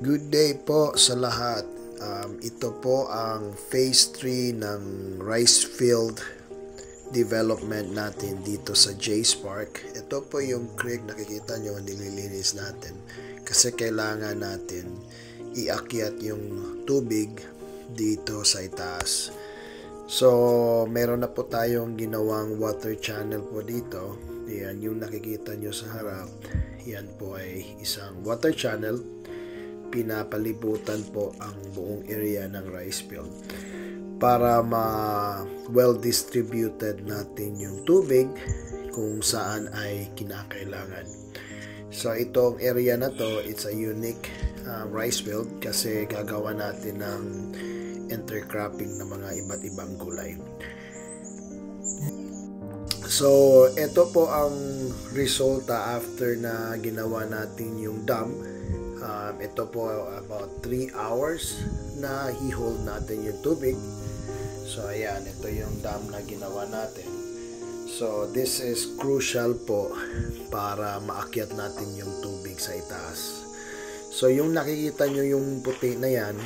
Good day po sa lahat. Ito po ang phase 3 ng rice field development natin dito sa Jays Park. Ito po yung creek, nakikita nyo, nililinis natin kasi kailangan natin iakyat yung tubig dito sa itaas. So, meron na po tayong ginawang water channel po dito. Yan yung nakikita nyo sa harap. Yan po ay isang water channel. Pinapalibutan po ang buong area ng rice field para well distributed natin yung tubig kung saan ay kinakailangan. So itong area na to, it's a unique rice field kasi gagawa natin ng intercropping ng mga iba't ibang gulay. So ito po ang resulta after na ginawa natin yung dam. Ito po about 3 hours na i-hold natin yung tubig. So ayan, ito yung dam na ginawa natin. So this is crucial po para maakyat natin yung tubig sa itaas. So yung nakikita nyo yung puti na yan,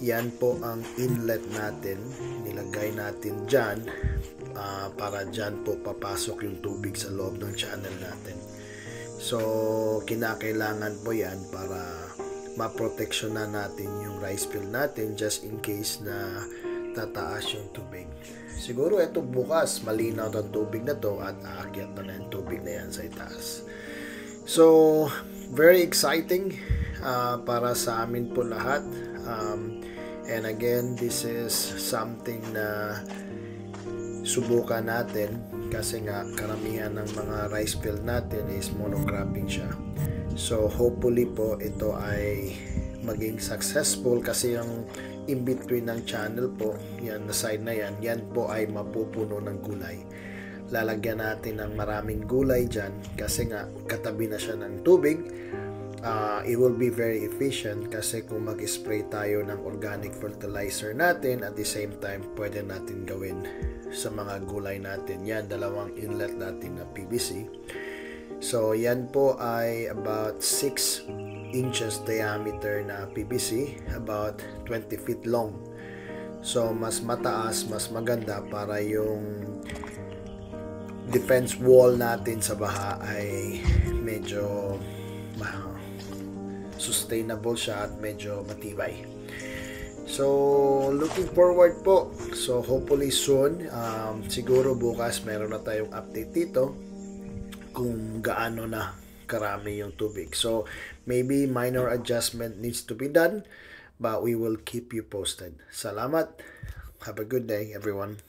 yan po ang inlet natin. Nilagay natin dyan para dyan po papasok yung tubig sa loob ng channel natin. So kinakailangan po yan para maproteksyonan natin yung rice field natin just in case na tataas yung tubig. Siguro ito bukas malinaw ang tubig na to at aakyat na yung tubig na yan sa itaas. So very exciting para sa amin po lahat. And again, this is something na subukan natin kasi nga karamihan ng mga rice field natin is monocropping siya. So hopefully po ito ay maging successful kasi yung in between ng channel po, yan na side na yan, yan po ay mapupuno ng gulay. Lalagyan natin ng maraming gulay dyan kasi nga katabi na siya ng tubig. It will be very efficient kasi kung mag-spray tayo ng organic fertilizer natin at the same time pwede natin gawin sa mga gulay natin. Yan, dalawang inlet natin na PVC. So yan po ay about 6 inches diameter na PVC, about 20 feet long. So mas mataas, mas maganda para yung defense wall natin sa baha ay medyo sustainable siya at medyo matibay. So looking forward po. So hopefully soon, siguro bukas meron na tayong update dito kung gaano na karami yung tubig. So maybe minor adjustment needs to be done, but we will keep you posted. Salamat. Have a good day, everyone.